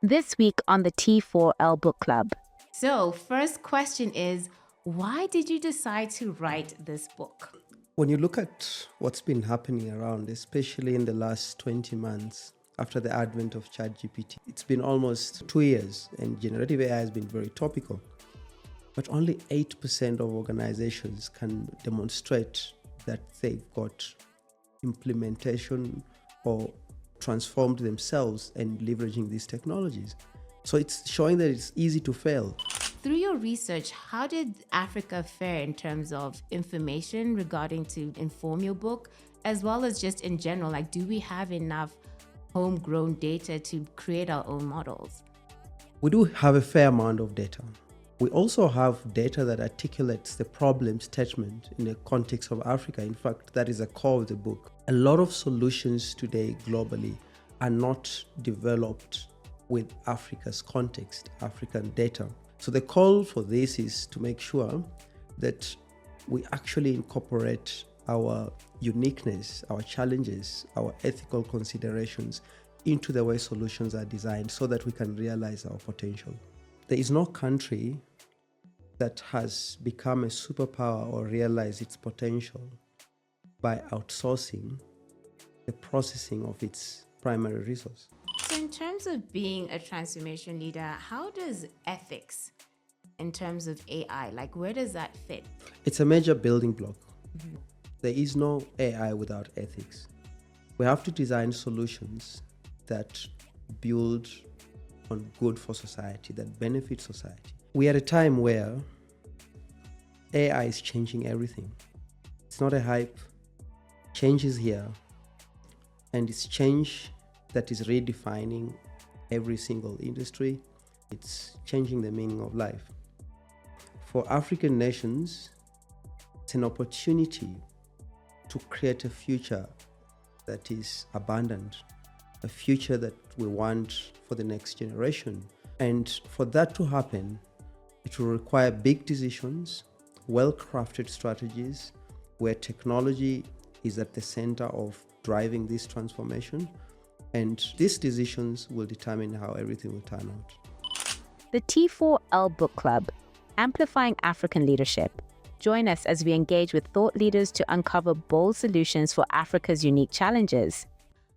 This week on the T4L Book Club. So, first question is, why did you decide to write this book? When you look at what's been happening around, especially in the last 20 months after the advent of ChatGPT, it's been almost 2 years and generative AI has been very topical. But only 8% of organizations can demonstrate that they've got implementation or transformed themselves and leveraging these technologies. So it's showing that it's easy to fail. Through your research, how did Africa fare in terms of information regarding to inform your book, as well as just in general? Like, do we have enough homegrown data to create our own models? We do have a fair amount of data. We also have data that articulates the problem statement in the context of Africa. In fact, that is a core of the book. A lot of solutions today globally are not developed with Africa's context, African data. So the call for this is to make sure that we actually incorporate our uniqueness, our challenges, our ethical considerations into the way solutions are designed so that we can realize our potential. There is no country that has become a superpower or realized its potential by outsourcing the processing of its primary resource. So, in terms of being a transformation leader, how does ethics, in terms of AI, like where does that fit? It's a major building block. There is no AI without ethics. We have to design solutions that build on good for society, that benefit society. We are at a time where AI is changing everything. It's not a hype. Change is here. And it's change that is redefining every single industry. It's changing the meaning of life. For African nations, it's an opportunity to create a future that is abundant, a future that we want for the next generation. And for that to happen, it will require big decisions, well-crafted strategies, where technology is at the center of driving this transformation. And these decisions will determine how everything will turn out. The T4L Book Club, amplifying African leadership. Join us as we engage with thought leaders to uncover bold solutions for Africa's unique challenges.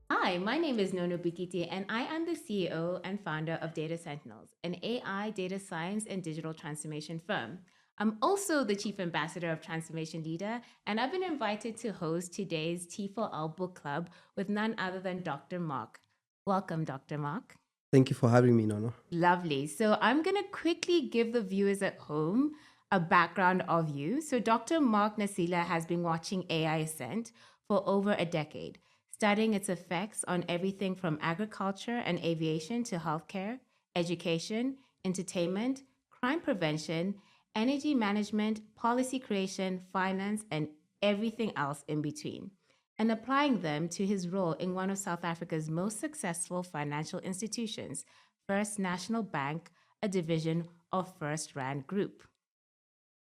Hi, my name is Nono Bokete, and I am the CEO and founder of Data Sentinels, an AI, data science, and digital transformation firm. I'm also the Chief Ambassador of Transformation Leader, and I've been invited to host today's T4L Book Club with none other than Dr. Mark. Welcome, Dr. Mark. Thank you for having me, Nono. Lovely. So I'm going to quickly give the viewers at home a background of you. So Dr. Mark Nasila has been watching AI Ascent for over a decade, studying its effects on everything from agriculture and aviation to healthcare, education, entertainment, crime prevention, energy management, policy creation, finance, and everything else in between, and applying them to his role in one of South Africa's most successful financial institutions, First National Bank, a division of First Rand Group.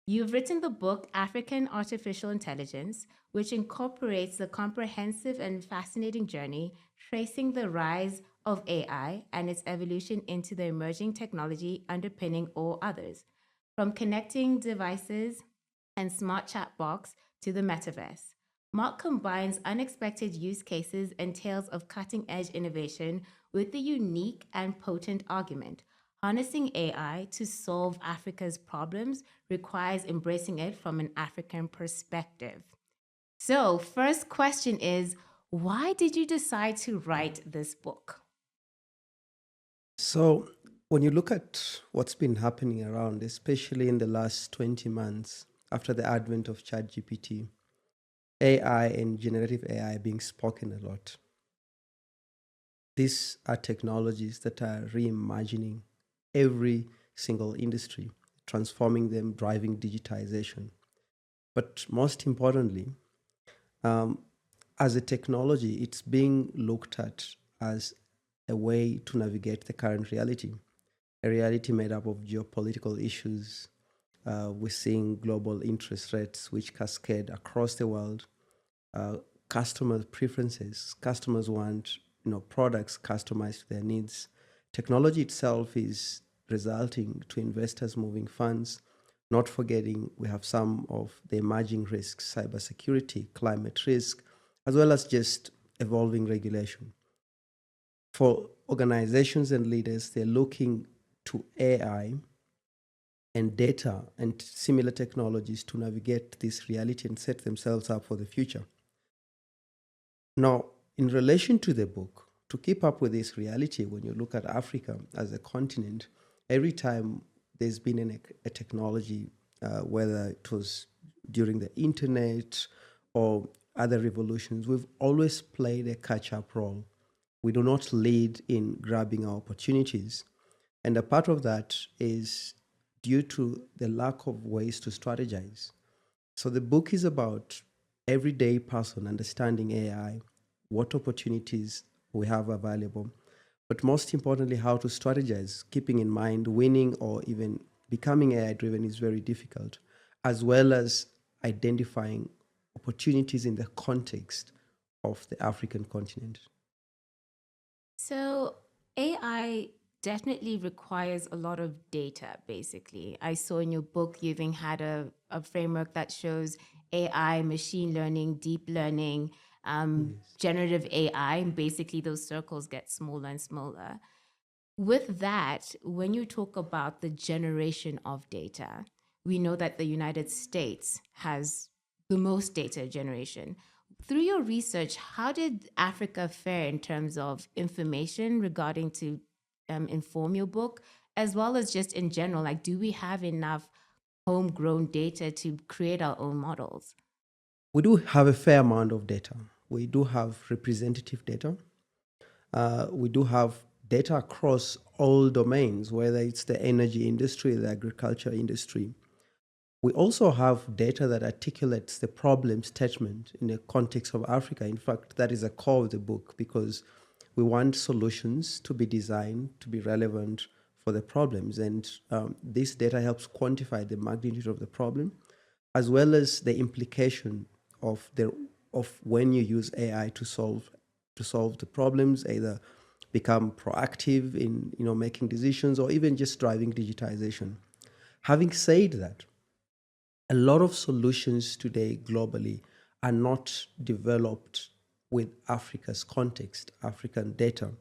You've written the book African Artificial Intelligence, which incorporates the comprehensive and fascinating journey tracing the rise of AI and its evolution into the emerging technology underpinning all others, from connecting devices and smart chatbots to the metaverse. Mark combines unexpected use cases and tales of cutting edge innovation with the unique and potent argument. Harnessing AI to solve Africa's problems requires embracing it from an African perspective. So, first question is, why did you decide to write this book? So when you look at what's been happening around, especially in the last 20 months after the advent of ChatGPT, AI and generative AI being spoken a lot, these are technologies that are reimagining every single industry, transforming them, driving digitization. But most importantly, as a technology, it's being looked at as a way to navigate the current reality, a reality made up of geopolitical issues. We're seeing global interest rates which cascade across the world. Customer preferences. Customers want products customized to their needs. Technology itself is resulting to investors moving funds, not forgetting we have some of the emerging risks, cybersecurity, climate risk, as well as just evolving regulation. For organizations and leaders, they're looking to AI and data and similar technologies to navigate this reality and set themselves up for the future. Now, in relation to the book, to keep up with this reality, when you look at Africa as a continent, every time there's been a technology, whether it was during the internet or other revolutions, we've always played a catch-up role. We do not lead in grabbing our opportunities. And a part of that is due to the lack of ways to strategize. So the book is about everyday person understanding AI, what opportunities we have available, but most importantly, how to strategize, keeping in mind winning or even becoming AI driven is very difficult, as well as identifying opportunities in the context of the African continent. So AI definitely requires a lot of data, basically. I saw in your book you even had a framework that shows AI, machine learning, deep learning, generative AI, and basically those circles get smaller and smaller. With that, when you talk about the generation of data, we know that the United States has the most data generation. Through your research, how did Africa fare in terms of information regarding to inform your book, as well as just in general? Like, do we have enough homegrown data to create our own models? We do have a fair amount of data. We do have representative data. We do have data across all domains, whether it's the energy industry, the agriculture industry. We also have data that articulates the problem statement in the context of Africa. In fact, that is a core of the book because we want solutions to be designed to be relevant for the problems. And this data helps quantify the magnitude of the problem, as well as the implication of when you use AI to solve the problems, either become proactive in making decisions or even just driving digitization. Having said that, a lot of solutions today globally are not developed with Africa's context, African data.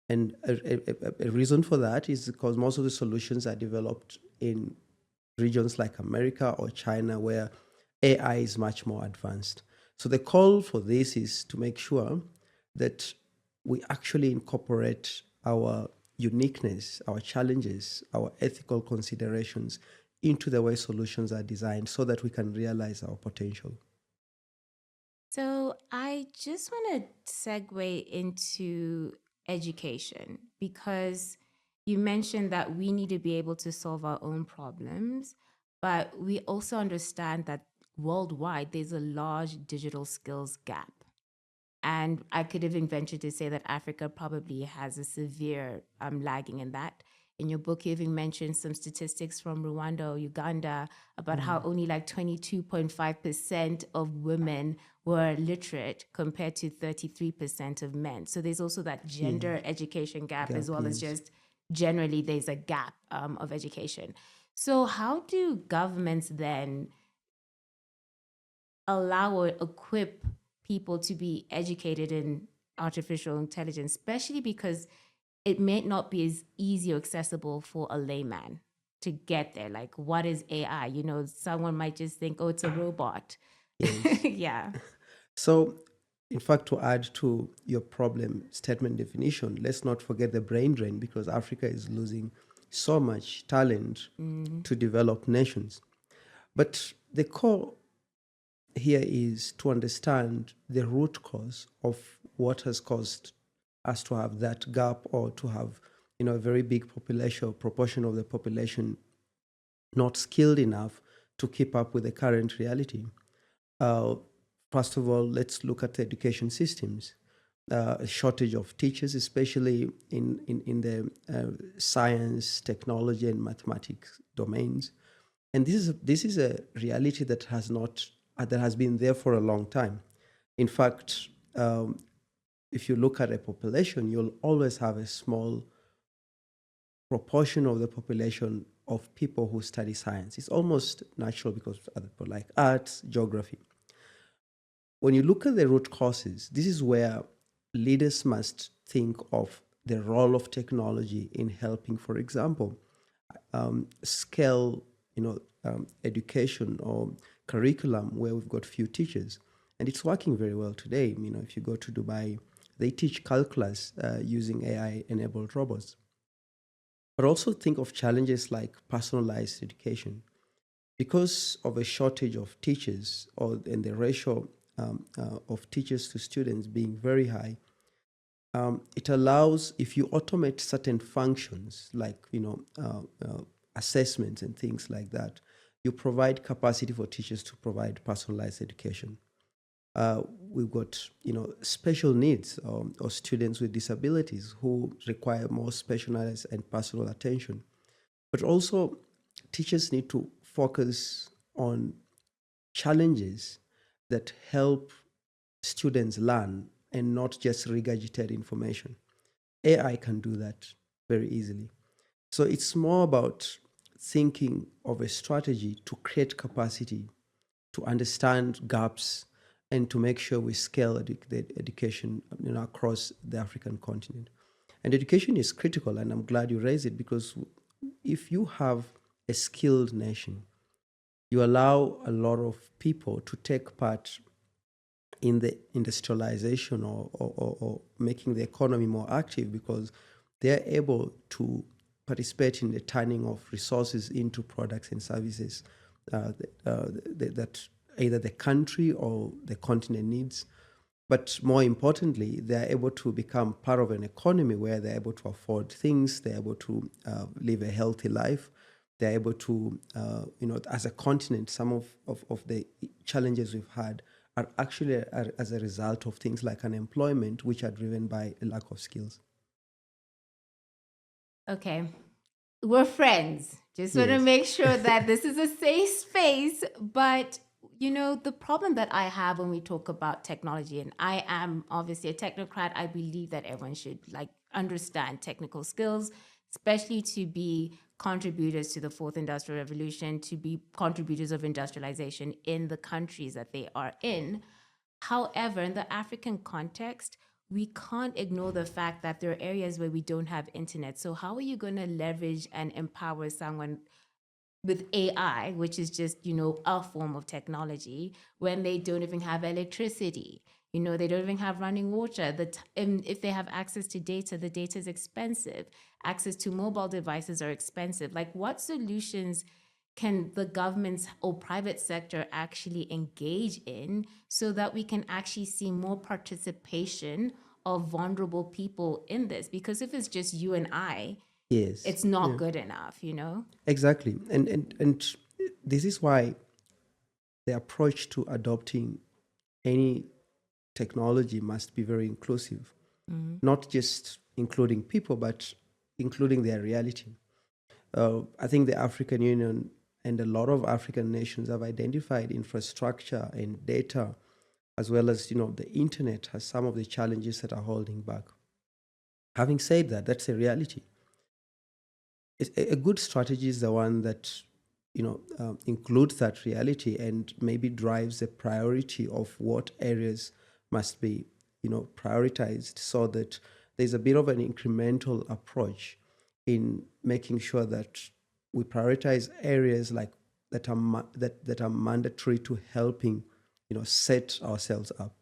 And a reason for that is because most of the solutions are developed in regions like America or China, where AI is much more advanced. So the call for this is to make sure that we actually incorporate our uniqueness, our challenges, our ethical considerations into the way solutions are designed so that we can realize our potential. So I just want to segue into education because you mentioned that we need to be able to solve our own problems, but we also understand that worldwide there's a large digital skills gap. And I could even venture to say that Africa probably has a severe lagging in that. In your book, you even mentioned some statistics from Rwanda or Uganda about how only like 22.5% of women were literate compared to 33% of men. So there's also that gender education gap, as well as just generally there's a gap of education. So how do governments then allow or equip people to be educated in artificial intelligence, especially because it may not be as easy or accessible for a layman to get there? Like, what is AI? You know, someone might just think, oh, it's a robot. Yes. Yeah. So, in fact, to add to your problem statement definition, let's not forget the brain drain because Africa is losing so much talent to develop nations. But the core here is to understand the root cause of what has caused us to have that gap or to have a very big population or proportion of the population not skilled enough to keep up with the current reality. First of all, let's look at the education systems. A shortage of teachers, especially in the science, technology, and mathematics domains. And this is a reality that has been there for a long time. In fact, if you look at a population, you'll always have a small proportion of the population of people who study science. It's almost natural because other people like arts, geography. When you look at the root causes, this is where leaders must think of the role of technology in helping, for example, scale, education or curriculum where we've got few teachers, and it's working very well today. If you go to Dubai, they teach calculus using AI-enabled robots. But also think of challenges like personalized education. Because of a shortage of teachers and the ratio of teachers to students being very high, it allows, if you automate certain functions like assessments and things like that, you provide capacity for teachers to provide personalized education. We've got special needs or students with disabilities who require more specialized and personal attention. But also, teachers need to focus on challenges that help students learn and not just regurgitate information. AI can do that very easily. So it's more about thinking of a strategy to create capacity, to understand gaps, and to make sure we scale the education across the African continent. And education is critical, and I'm glad you raised it, because if you have a skilled nation, you allow a lot of people to take part in the industrialization or making the economy more active, because they're able to participate in the turning of resources into products and services that either the country or the continent needs. But more importantly, they're able to become part of an economy where they're able to afford things, they're able to live a healthy life, they're able to, as a continent, some of the challenges we've had are actually as a result of things like unemployment, which are driven by a lack of skills. Okay. We're friends. Just want to Yes. make sure that this is a safe space. But, the problem that I have when we talk about technology, and I am obviously a technocrat, I believe that everyone should understand technical skills, especially to be contributors to the fourth industrial revolution, to be contributors of industrialization in the countries that they are in. However, in the African context, we can't ignore the fact that there are areas where we don't have internet. So how are you going to leverage and empower someone with AI, which is just, a form of technology, when they don't even have electricity? They don't even have running water. If they have access to data, the data is expensive. Access to mobile devices are expensive. What solutions can the government or private sector actually engage in so that we can actually see more participation of vulnerable people in this? Because if it's just you and I, Yes. it's not good enough, Exactly. And this is why the approach to adopting any technology must be very inclusive, not just including people, but including their reality. I think the African Union and a lot of African nations have identified infrastructure and data, as well as the internet, as some of the challenges that are holding back. Having said that, that's a reality. A good strategy is the one that includes that reality and maybe drives a priority of what areas must be prioritized, so that there's a bit of an incremental approach in making sure that we prioritize areas like that are mandatory to helping set ourselves up,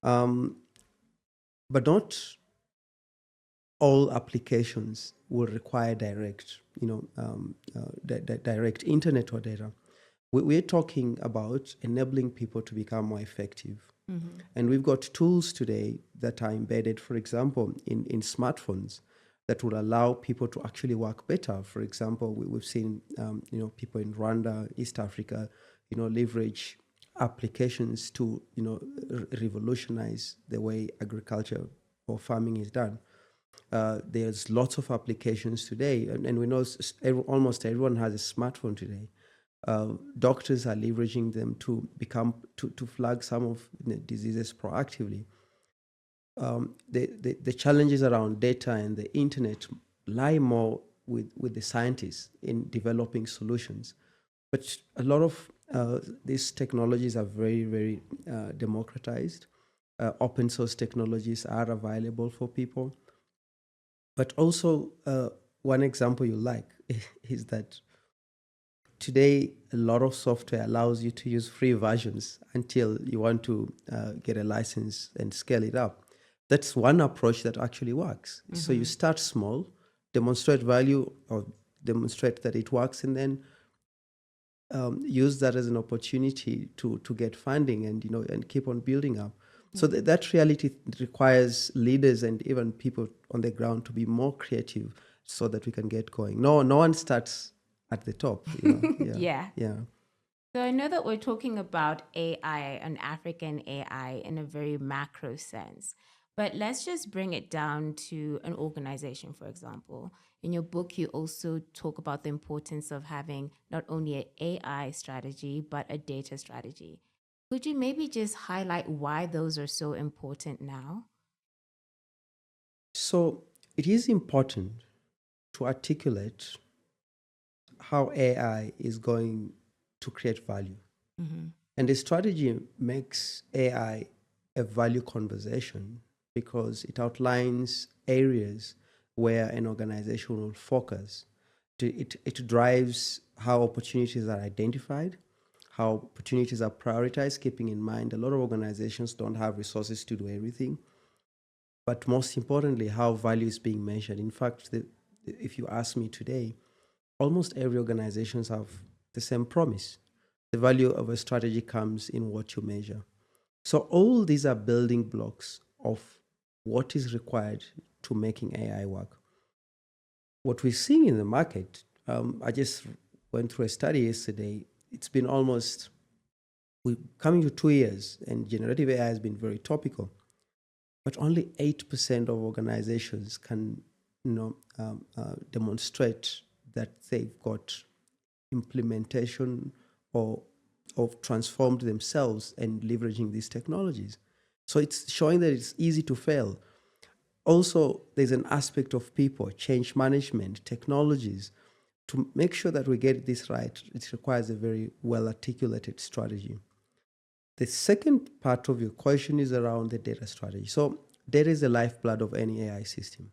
but not all applications will require direct direct internet or data. We're talking about enabling people to become more effective. And we've got tools today that are embedded, for example, in smartphones that will allow people to actually work better. For example, we've seen people in Rwanda, East Africa, leverage applications to revolutionize the way agriculture or farming is done. There's lots of applications today, and we know almost everyone has a smartphone today. Doctors are leveraging them to flag some of the diseases proactively. The challenges around data and the internet lie more with the scientists in developing solutions. But a lot of these technologies are very, very democratized. Open source technologies are available for people. But also, one example you like is that today a lot of software allows you to use free versions until you want to get a license and scale it up. That's one approach that actually works. So you start small, demonstrate value or demonstrate that it works, and then use that as an opportunity to get funding and and keep on building up. So that reality requires leaders and even people on the ground to be more creative so that we can get going. No one starts at the top. Yeah. So I know that we're talking about AI and African AI in a very macro sense, but let's just bring it down to an organization, for example. In your book, you also talk about the importance of having not only an AI strategy, but a data strategy. Could you maybe just highlight why those are so important now? So it is important to articulate how AI is going to create value. And the strategy makes AI a value conversation because it outlines areas where an organization will focus. It drives how opportunities are identified, how opportunities are prioritized, keeping in mind a lot of organizations don't have resources to do everything. But most importantly, how value is being measured. In fact, if you ask me today, almost every organization have the same promise. The value of a strategy comes in what you measure. So all these are building blocks of what is required to making AI work. What we're seeing in the market, I just went through a study yesterday. It's been we're coming to 2 years, and generative AI has been very topical. But only 8% of organizations can demonstrate that they've got implementation or transformed themselves and leveraging these technologies. So it's showing that it's easy to fail. Also, there's an aspect of people, change management, technologies. To make sure that we get this right, it requires a very well articulated strategy. The second part of your question is around the data strategy. So data is the lifeblood of any AI system.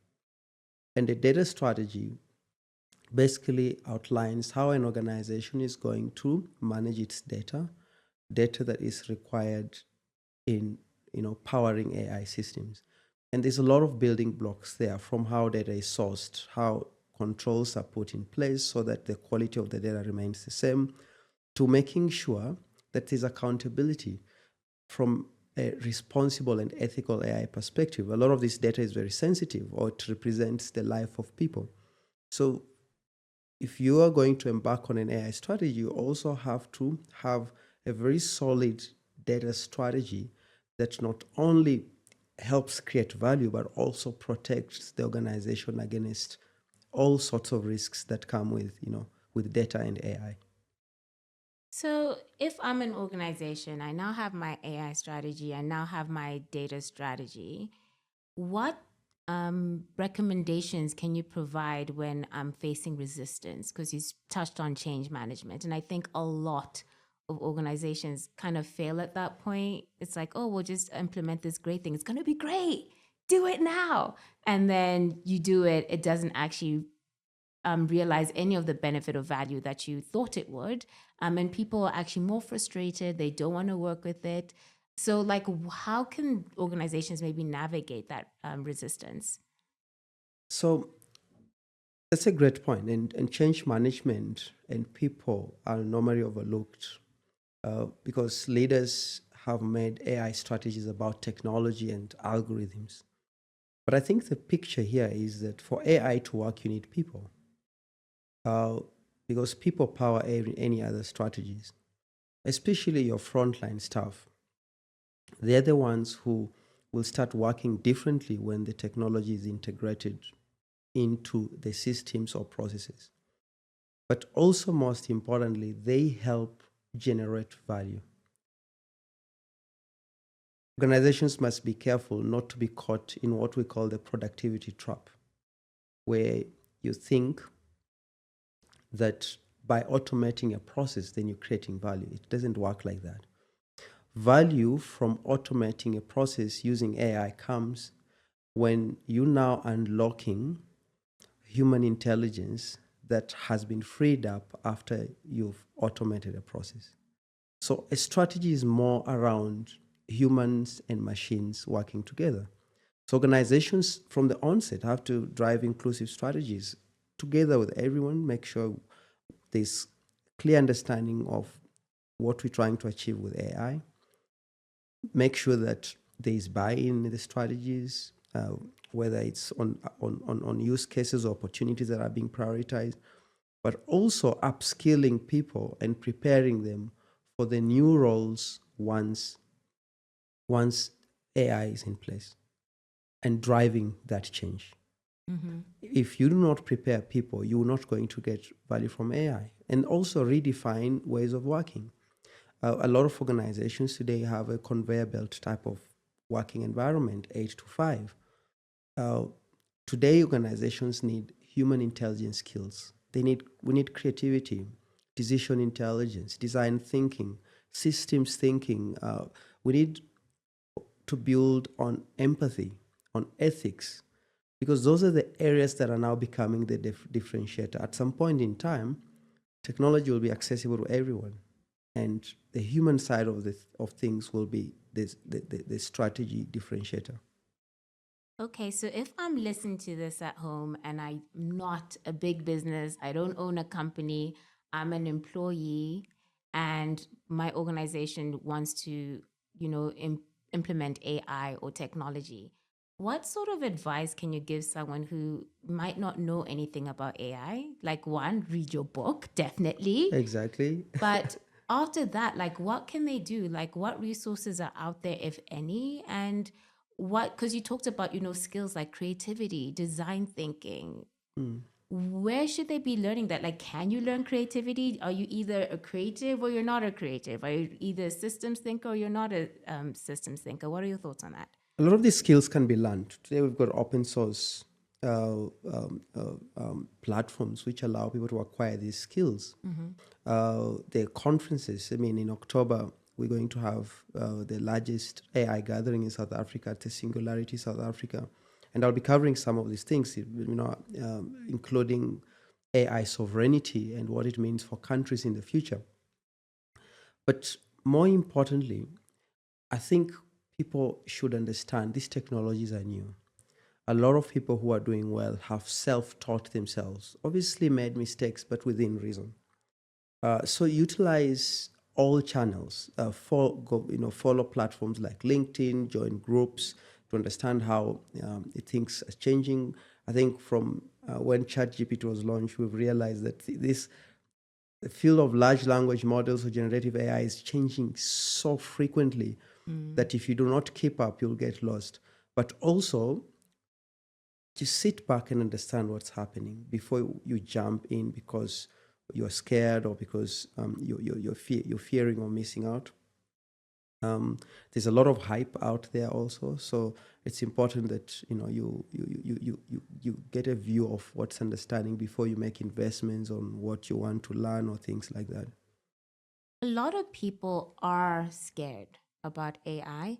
And the data strategy basically outlines how an organization is going to manage its data that is required in powering AI systems. And there's a lot of building blocks there, from how data is sourced, how controls are put in place so that the quality of the data remains the same, to making sure that there's accountability from a responsible and ethical AI perspective. A lot of this data is very sensitive, or it represents the life of people. So if you are going to embark on an AI strategy, you also have to have a very solid data strategy that not only helps create value, but also protects the organization against all sorts of risks that come with data and AI. So, if I'm an organization, I now have my AI strategy, I now have my data strategy. What recommendations can you provide when I'm facing resistance? Because you touched on change management. And I think a lot of organizations kind of fail at that point. It's like, oh, we'll just implement this great thing. It's going to be great. Do it now. And then you do it, it doesn't actually realize any of the benefit or value that you thought it would. And people are actually more frustrated. They don't want to work with it. So, like, how can organizations maybe navigate that resistance? So that's a great point. And change management and people are normally overlooked because leaders have made AI strategies about technology and algorithms. But I think the picture here is that for AI to work, you need people. Because people power any other strategies, especially your frontline staff. They're the ones who will start working differently when the technology is integrated into the systems or processes. But also, most importantly, they help generate value. Organizations must be careful not to be caught in what we call the productivity trap, where you think that by automating a process, then you're creating value. It doesn't work like that. Value from automating a process using AI comes when you're now unlocking human intelligence that has been freed up after you've automated a process. So a strategy is more around humans and machines working together. So organizations from the onset have to drive inclusive strategies together with everyone, make sure there's clear understanding of what we're trying to achieve with AI, make sure that there is buy-in in the strategies, whether it's on use cases or opportunities that are being prioritized, but also upskilling people and preparing them for the new roles once AI is in place and driving that change. Mm-hmm. If you do not prepare people, you're not going to get value from AI. And also redefine ways of working. A lot of organizations today have a conveyor belt type of working environment, 8 to 5. Today, organizations need human intelligence skills. We need creativity, decision intelligence, design thinking, systems thinking. We need to build on empathy, on ethics, because those are the areas that are now becoming the differentiator. At some point in time, technology will be accessible to everyone, and the human side of things will be the strategy differentiator. Okay, so if I'm listening to this at home and I'm not a big business, I don't own a company, I'm an employee, and my organization wants to, implement AI or technology, what sort of advice can you give someone who might not know anything about AI? Like, one, read your book, definitely. Exactly. But after that, like, what can they do? Like, what resources are out there, if any? And because you talked about, skills like creativity, design thinking. Mm. Where should they be learning that? Like, can you learn creativity? Are you either a creative or you're not a creative? Are you either a systems thinker or you're not a systems thinker? What are your thoughts on that? A lot of these skills can be learned. Today we've got open source platforms which allow people to acquire these skills. Mm-hmm. There are conferences. I mean, in October, we're going to have the largest AI gathering in South Africa at the Singularity South Africa. And I'll be covering some of these things, including AI sovereignty and what it means for countries in the future. But more importantly, I think people should understand these technologies are new. A lot of people who are doing well have self-taught themselves, obviously made mistakes, but within reason. So utilize all channels, follow platforms like LinkedIn, join groups to understand how things are changing. I think from when ChatGPT was launched, we've realized that the field of large language models or generative AI is changing so frequently that if you do not keep up, you'll get lost. But also, just sit back and understand what's happening before you jump in because you're scared or because you're fearing or missing out. There's a lot of hype out there also, so it's important that you get a view of what's understanding before you make investments on what you want to learn or things like that. A lot of people are scared about AI.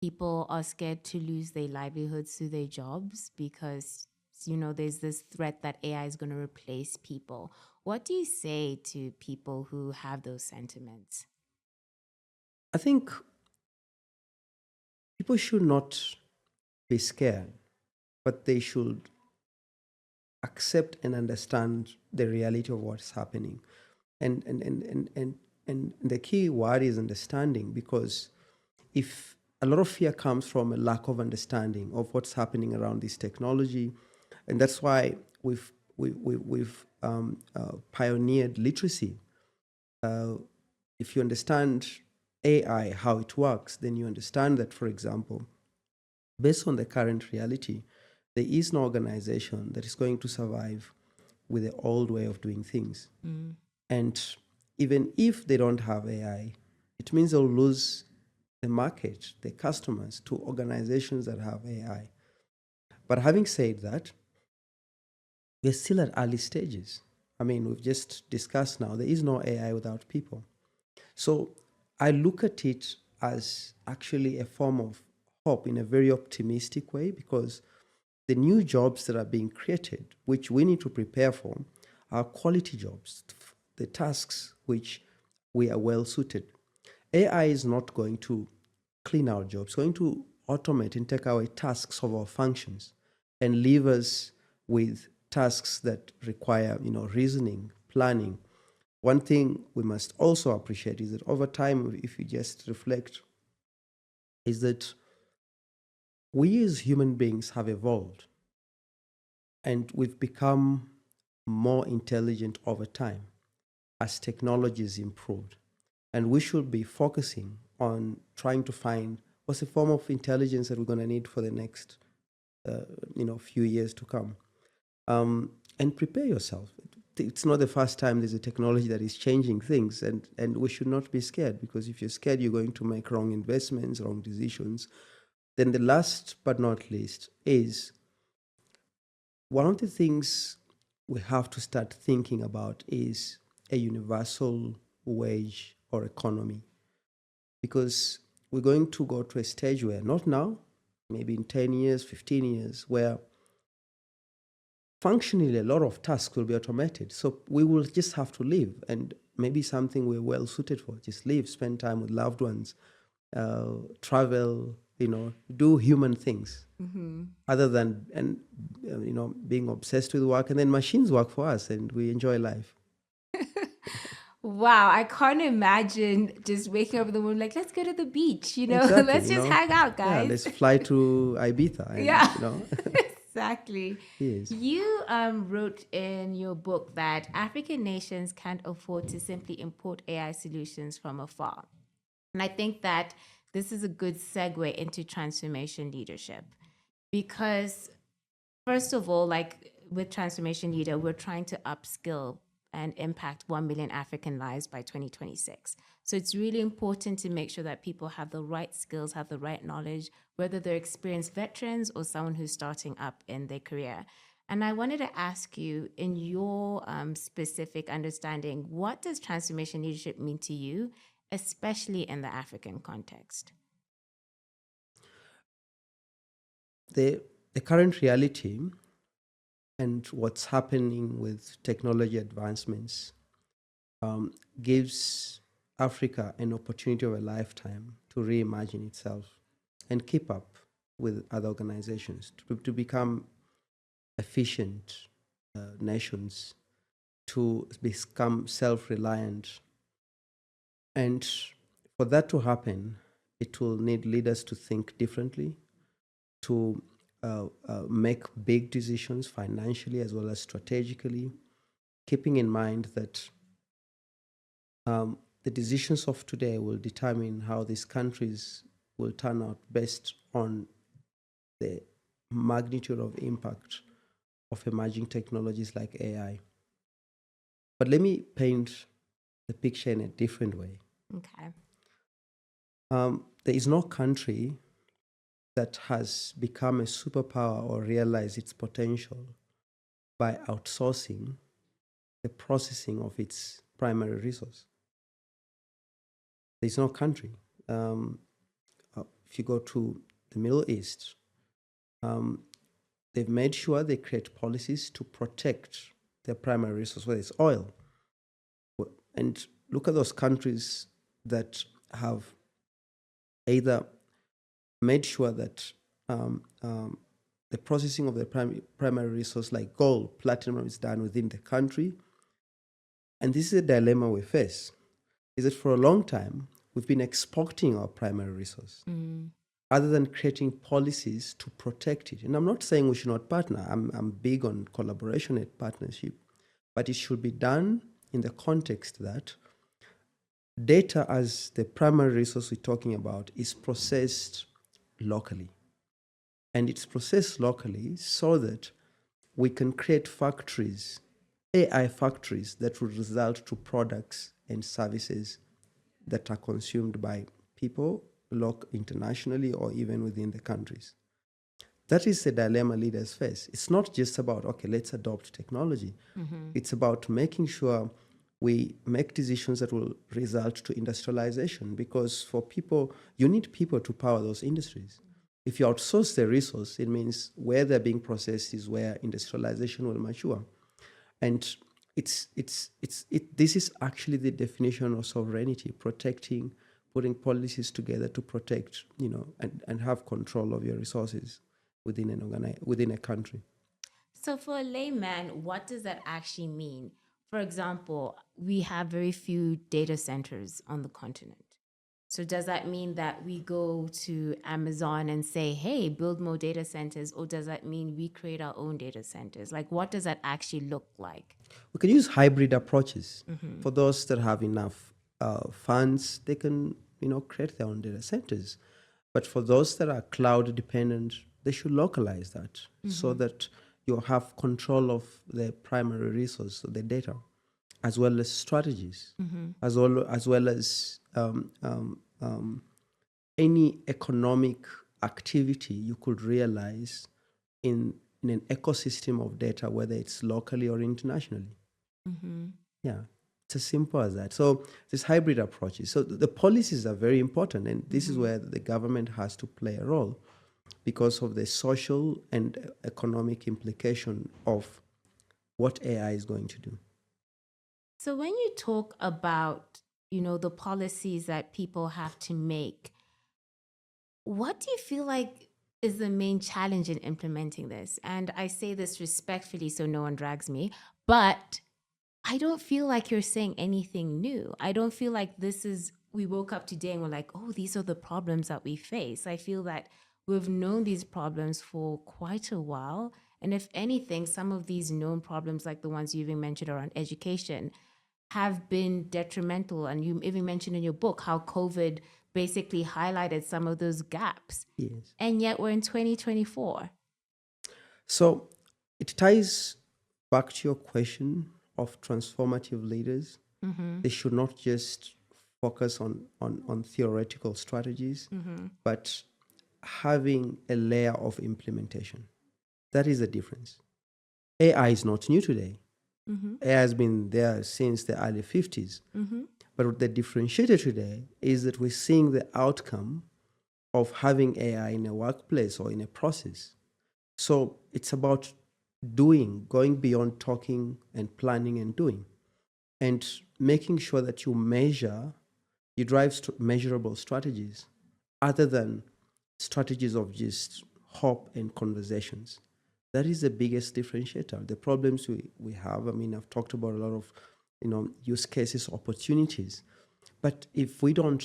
People are scared to lose their livelihoods to their jobs because, there's this threat that AI is going to replace people. What do you say to people who have those sentiments? I think people should not be scared, but they should accept and understand the reality of what's happening. And the key word is understanding, because if a lot of fear comes from a lack of understanding of what's happening around this technology, and that's why we've pioneered literacy. If you understand AI, how it works, then you understand that, for example, based on the current reality, there is no organization that is going to survive with the old way of doing things. Mm. And even if they don't have AI, it means they'll lose the market, the customers, to organizations that have AI. But having said that, we're still at early stages. I mean, we've just discussed now, there is no AI without people. So I look at it as actually a form of hope in a very optimistic way, because the new jobs that are being created, which we need to prepare for, are quality jobs, the tasks which we are well suited. AI is not going to clean our jobs, it's going to automate and take away tasks of our functions and leave us with tasks that require, reasoning, planning. One thing we must also appreciate is that over time, if you just reflect, is that we as human beings have evolved and we've become more intelligent over time as technologies improved. And we should be focusing on trying to find what's the form of intelligence that we're going to need for the next, few years to come. And prepare yourself. It's not the first time there's a technology that is changing things, and we should not be scared, because if you're scared, you're going to make wrong investments, wrong decisions. Then the last but not least is one of the things we have to start thinking about is a universal wage or economy, because we're going to go to a stage where, not now, maybe in 10 years, 15 years, where functionally a lot of tasks will be automated. So we will just have to live, and maybe something we're well suited for, just live, spend time with loved ones, travel, do human things, other than, being obsessed with work, and then machines work for us and we enjoy life. Wow, I can't imagine just waking up in the morning like, let's go to the beach, Exactly, let's just hang out, Yeah, guys. let's fly to Ibiza and, Yeah. Exactly. Yes. You wrote in your book that African nations can't afford to simply import AI solutions from afar. And I think that this is a good segue into transformation leadership, because first of all, like with Transformation Leader, we're trying to upskill and impact 1 million African lives by 2026. So it's really important to make sure that people have the right skills, have the right knowledge, whether they're experienced veterans or someone who's starting up in their career. And I wanted to ask you, in your specific understanding, what does transformation leadership mean to you, especially in the African context? The current reality and what's happening with technology advancements gives Africa an opportunity of a lifetime to reimagine itself and keep up with other organizations, to become efficient nations, to become self-reliant. And for that to happen, it will need leaders to think differently, to make big decisions financially as well as strategically, keeping in mind that the decisions of today will determine how these countries will turn out based on the magnitude of impact of emerging technologies like AI. But let me paint the picture in a different way. Okay. There is no country that has become a superpower or realized its potential by outsourcing the processing of its primary resource. There's no country. If you go to the Middle East, they've made sure they create policies to protect their primary resource, whether it's oil. And look at those countries that have either made sure that the processing of the primary resource like gold, platinum is done within the country. And this is a dilemma we face, is that for a long time, we've been exporting our primary resource rather than creating policies to protect it. And I'm not saying we should not partner. I'm big on collaboration and partnership, but it should be done in the context that data as the primary resource we're talking about is processed locally. And it's processed locally so that we can create factories, AI factories, that will result to products and services that are consumed by people internationally or even within the countries. that is the dilemma leaders face. It's not just about, okay, let's adopt technology. It's about making sure we make decisions that will result to industrialization, because for people, you need people to power those industries. If you outsource the resource, it means where they're being processed is where industrialization will mature. And this is actually the definition of sovereignty, protecting, putting policies together to protect, and have control of your resources within a country. So, for a layman, what does that actually mean? For example, we have very few data centers on the continent. So, does that mean that we go to Amazon and say, hey, build more data centers? Or does that mean we create our own data centers? Like, what does that actually look like? We can use hybrid approaches. For those that have enough funds, they can, create their own data centers. But for those that are cloud dependent, they should localize that so that you have control of the primary resource, so the data, as well as strategies, as well as any economic activity you could realize in an ecosystem of data, whether it's locally or internationally. Yeah, it's as simple as that. So this hybrid approaches. So the policies are very important, and this is where the government has to play a role because of the social and economic implication of what AI is going to do. So, when you talk about, the policies that people have to make, what do you feel like is the main challenge in implementing this? And I say this respectfully so no one drags me, but I don't feel like you're saying anything new. I don't feel like we woke up today and we're like, oh, these are the problems that we face. I feel that we've known these problems for quite a while. And if anything, some of these known problems, like the ones you even mentioned around education, have been detrimental. And you even mentioned in your book how COVID basically highlighted some of those gaps. Yes. And yet we're in 2024. So it ties back to your question of transformative leaders. They should not just focus on theoretical strategies, but having a layer of implementation. That is the difference. AI is not new today. AI has been there since the early 50s. But the differentiator today is that we're seeing the outcome of having AI in a workplace or in a process. So it's about going beyond talking and planning and doing, and making sure that you drive measurable strategies other than strategies of just hope and conversations. That is the biggest differentiator. The problems we have, I've talked about a lot of use cases, opportunities. But if we don't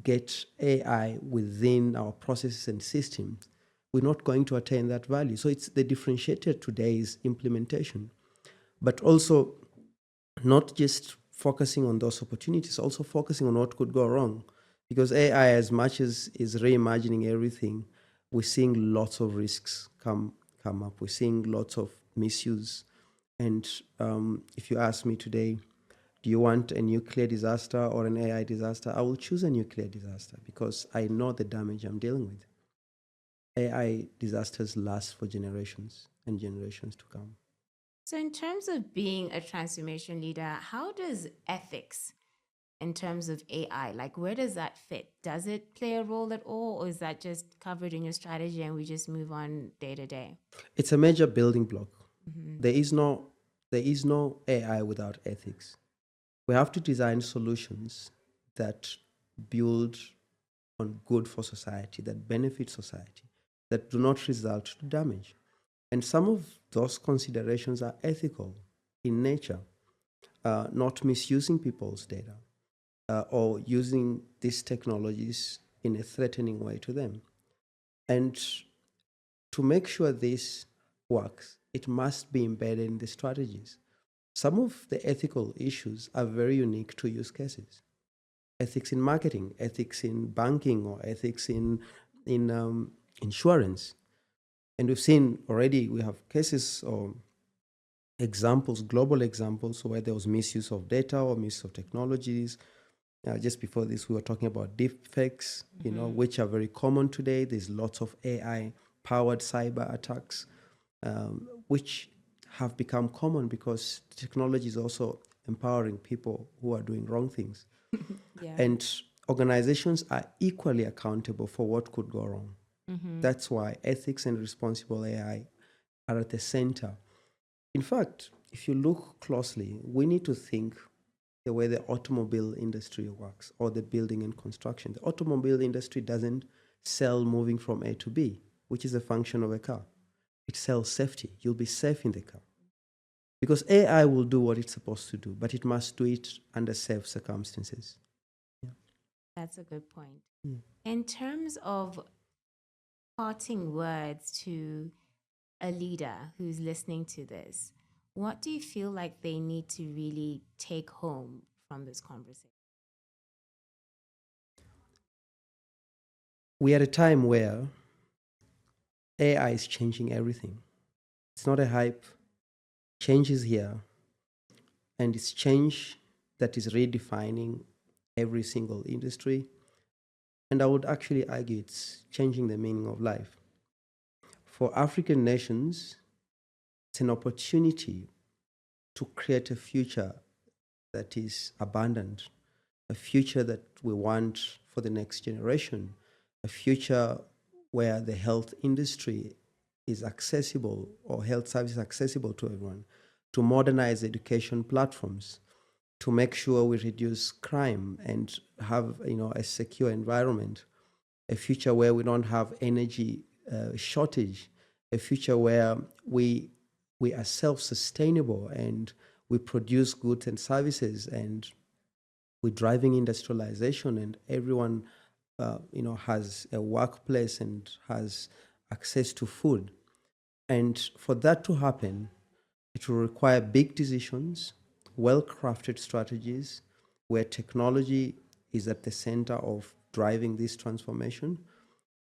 get AI within our processes and systems, we're not going to attain that value. So it's the differentiator today is implementation, but also not just focusing on those opportunities, also focusing on what could go wrong. Because AI, as much as is reimagining everything, we're seeing lots of risks come up. We're seeing lots of misuse. And if you ask me today, do you want a nuclear disaster or an AI disaster? I will choose a nuclear disaster because I know the damage I'm dealing with. AI disasters last for generations and generations to come. So, in terms of being a transformation leader, how does ethics in terms of AI, like where does that fit? Does it play a role at all, or is that just covered in your strategy and we just move on day to day? It's a major building block. There is no AI without ethics. We have to design solutions that build on good for society, that benefit society, that do not result to damage. And some of those considerations are ethical in nature, not misusing people's data or using these technologies in a threatening way to them. And to make sure this works, it must be embedded in the strategies. Some of the ethical issues are very unique to use cases. Ethics in marketing, ethics in banking, or ethics in insurance. And we've seen already, we have cases or examples, global examples, where there was misuse of data or misuse of technologies. Just before this, we were talking about deepfakes, which are very common today. There's lots of AI powered cyber attacks, which have become common because technology is also empowering people who are doing wrong things. Yeah. And organizations are equally accountable for what could go wrong. That's why ethics and responsible AI are at the center. In fact, if you look closely, we need to think the way the automobile industry works, or the building and construction. The automobile industry doesn't sell moving from A to B, which is a function of a car. It sells safety. You'll be safe in the car. Because AI will do what it's supposed to do, but it must do it under safe circumstances. That's a good point. Mm. In terms of parting words to a leader who's listening to this, what do you feel like they need to really take home from this conversation? We are at a time where AI is changing everything. It's not a hype. Change is here. And it's change that is redefining every single industry. And I would actually argue it's changing the meaning of life. For African nations, it's an opportunity to create a future that is abundant, a future that we want for the next generation, a future where the health industry is accessible, or health services accessible to everyone, to modernize education platforms, to make sure we reduce crime and have a secure environment, a future where we don't have energy shortage, a future where we are self-sustainable and we produce goods and services, and we're driving industrialization, and everyone has a workplace and has access to food. And for that to happen, it will require big decisions, well-crafted strategies, where technology is at the center of driving this transformation.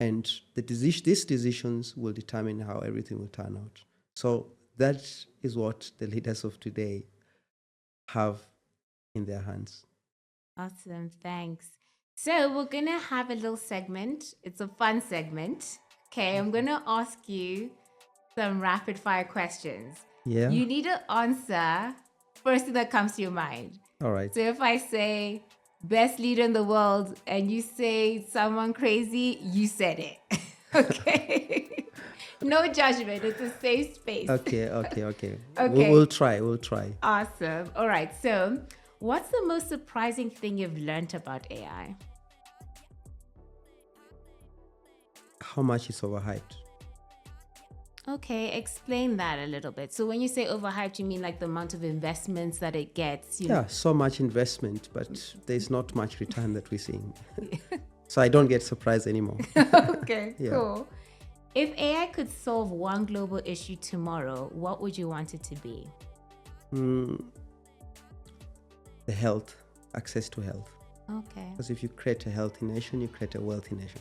And these decisions will determine how everything will turn out. So that is what the leaders of today have in their hands. Awesome, thanks. So we're gonna have a little segment. It's a fun segment. Okay, I'm gonna ask you some rapid fire questions. Yeah. You need to answer first thing that comes to your mind. All right. So if I say best leader in the world and you say someone crazy, you said it. Okay. No judgment. It's a safe space. Okay. Okay. We'll try. Awesome. All right. So, what's the most surprising thing you've learned about AI? How much is overhyped? Okay, explain that a little bit. So when you say overhyped, you mean like the amount of investments that it gets? Yeah, so much investment, but there's not much return that we're seeing. So I don't get surprised anymore. Okay, Yeah. cool. If AI could solve one global issue tomorrow, what would you want it to be? The health, access to health. Okay, Because if you create a healthy nation, you create a wealthy nation.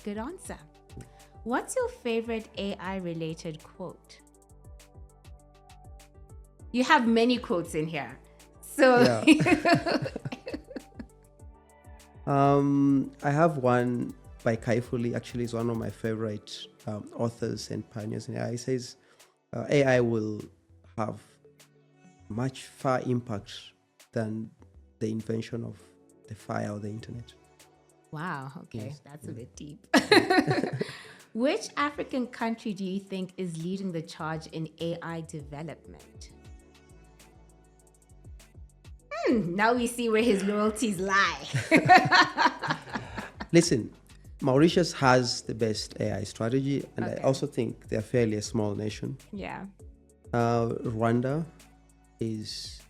good answer. What's your favorite AI-related quote? You have many quotes in here. So Yeah. I have one by Kaifuli. Actually, is one of my favorite authors and pioneers in AI. He says AI will have much far impact than the invention of the fire or the internet. Wow, okay, Yes. that's a bit deep. Which African country do you think is leading the charge in AI development? Now we see where his loyalties lie. Listen, Mauritius has the best AI strategy, and Okay. I also think they're fairly a small nation. Yeah. Rwanda is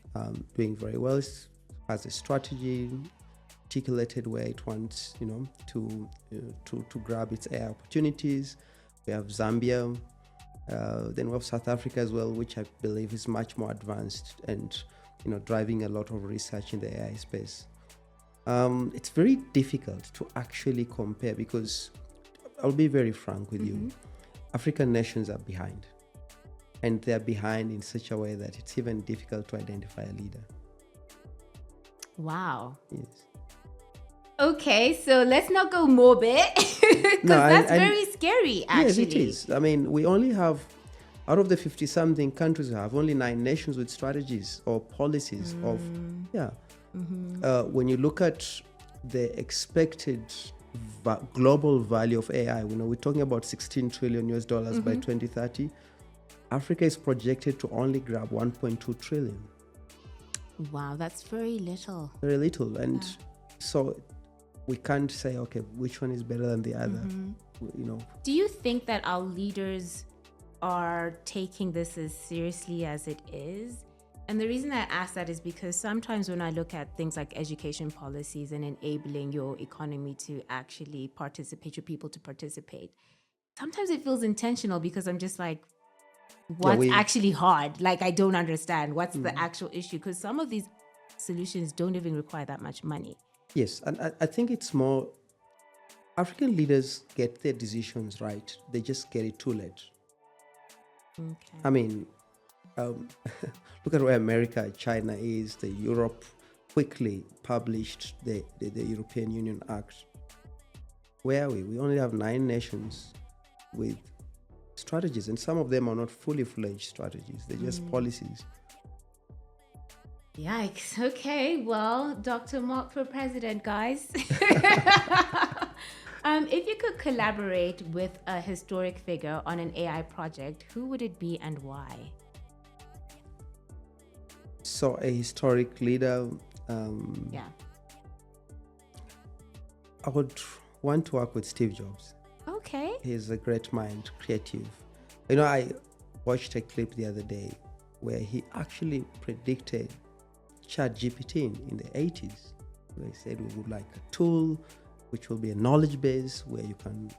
doing very well. It has a strategy articulated where it wants, to grab its AI opportunities. We have Zambia, then we have South Africa as well, which I believe is much more advanced and driving a lot of research in the AI space. It's very difficult to actually compare because I'll be very frank with you. African nations are behind, and they're behind in such a way that it's even difficult to identify a leader. Wow. Yes. Okay, so let's not go morbid because No, that's very scary, actually. Yes, it is. I mean, we only have, out of the 50 something countries we have, only 9 nations with strategies or policies of, yeah. When you look at the expected global value of AI, we're talking about 16 trillion US dollars by 2030. Africa is projected to only grab 1.2 trillion. Wow, that's very little. Very little. And so we can't say, okay, which one is better than the other, Do you think that our leaders are taking this as seriously as it is? And the reason I ask that is because sometimes when I look at things like education policies and enabling your economy to actually participate, your people to participate, sometimes it feels intentional because I'm just like, what's actually hard? Like, I don't understand. What's the actual issue? Because some of these solutions don't even require that much money. Yes, and I think it's more, African leaders get their decisions right. They just get it too late. Okay. I mean, look at where America, China is. The Europe quickly published the European Union Act. Where are we? We only have 9 nations with strategies, and some of them are not fully fledged strategies. They're just policies. Yikes. Okay. Well, Dr. Mark for president, guys. If you could collaborate with a historic figure on an AI project, who would it be and why? So a historic leader, Yeah. I would want to work with Steve Jobs. Okay. He's a great mind, creative. I watched a clip the other day where he actually predicted ChatGPT in the 80s. Where he said we would like a tool which will be a knowledge base where you can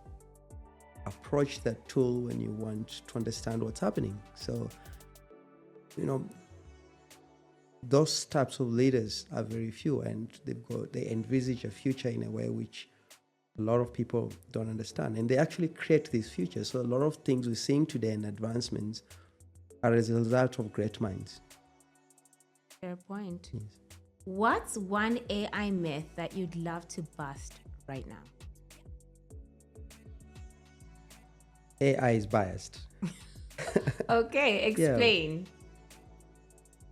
approach that tool when you want to understand what's happening. So, those types of leaders are very few, and they envisage a future in a way which a lot of people don't understand, and they actually create these futures. So a lot of things we're seeing today in advancements are as a result of great minds. Fair point. Yes. What's one AI myth that you'd love to bust right now? AI is biased. Okay, explain.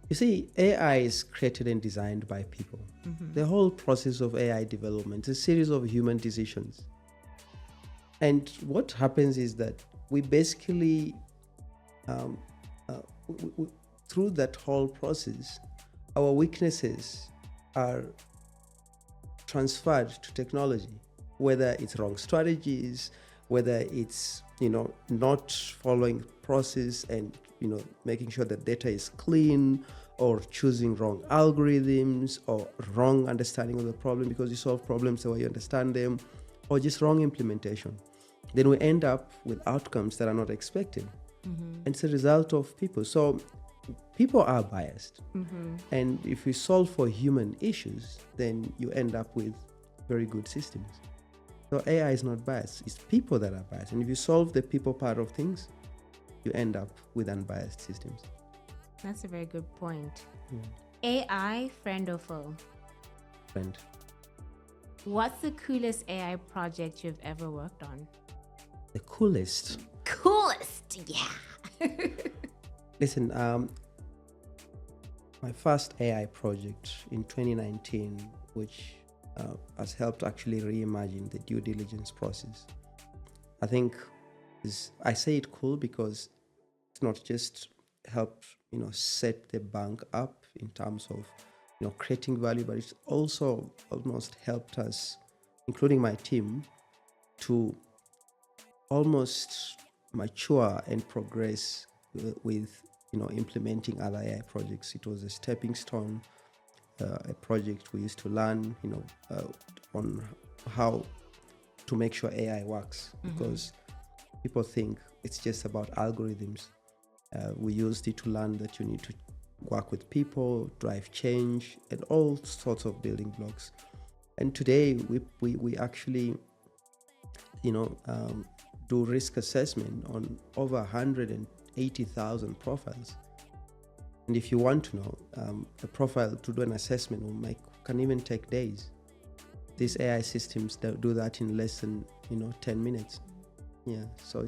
You see, AI is created and designed by people. The whole process of AI development is a series of human decisions. And what happens is that we basically, through that whole process, our weaknesses are transferred to technology, whether it's wrong strategies, whether it's, not following process and, making sure that data is clean, or choosing wrong algorithms, or wrong understanding of the problem because you solve problems the way you understand them, or just wrong implementation. Then we end up with outcomes that are not expected. And it's a result of people. So people are biased. And if you solve for human issues, then you end up with very good systems. So AI is not biased. It's people that are biased. And if you solve the people part of things, you end up with unbiased systems. That's a very good point. AI, friend or foe? Friend. What's the coolest AI project you've ever worked on? The coolest. Coolest, yeah. Listen, my first AI project in 2019, which has helped actually reimagine the due diligence process. I think I say it cool because it's not just helped, set the bank up in terms of, creating value, but it's also almost helped us, including my team, to almost mature and progress with, implementing other AI projects. It was a stepping stone, a project we used to learn, on how to make sure AI works, because people think it's just about algorithms. We used it to learn that you need to work with people, drive change, and all sorts of building blocks. And today we actually, do risk assessment on over 180,000 profiles. And if you want to know, a profile to do an assessment can even take days. These AI systems that do that in less than 10 minutes. Yeah, so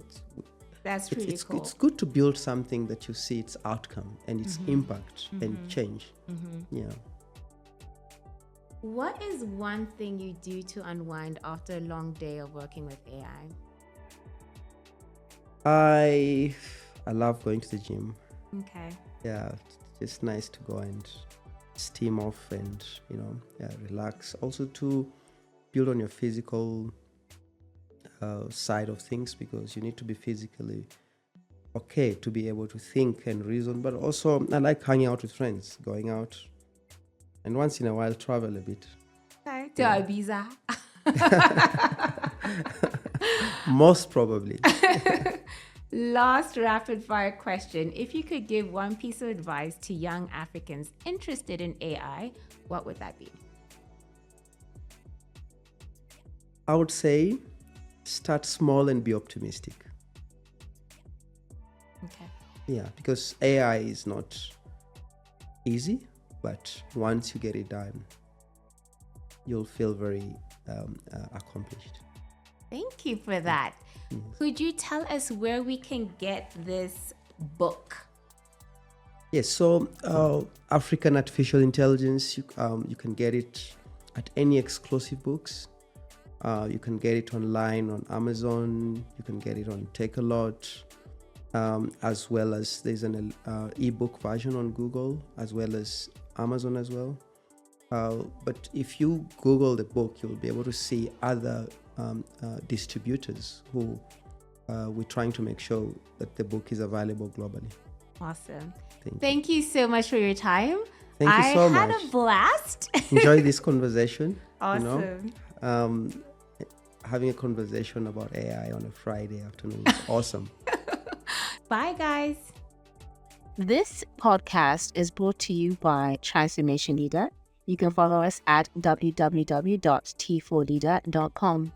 That's really it's cool. it's good to build something that you see its outcome and its impact and change. Yeah. What is one thing you do to unwind after a long day of working with AI? I love going to the gym. Okay. Yeah, it's just nice to go and steam off and relax. Also to build on your physical side of things, because you need to be physically okay to be able to think and reason. But also I like hanging out with friends, going out, and once in a while travel a bit. Okay. To Ibiza. Most probably. Last rapid fire question. If you could give one piece of advice to young Africans interested in AI, what would that be? I would say start small and be optimistic. Okay. Yeah, because AI is not easy, but once you get it done, you'll feel very accomplished. Thank you for that. Yes. Could you tell us where we can get this book? Yes, so African Artificial Intelligence, you can get it at any exclusive books. You can get it online on Amazon. You can get it on Take-A-Lot, as well as there's an ebook version on Google, as well as Amazon as well. But if you Google the book, you'll be able to see other distributors who we're trying to make sure that the book is available globally. Awesome. Thank you. Thank you so much for your time. Thank you so I had much. a blast. Enjoy this conversation. Awesome. Having a conversation about AI on a Friday afternoon is awesome. Bye, guys. This podcast is brought to you by Transformation Leader. You can follow us at www.t4leader.com.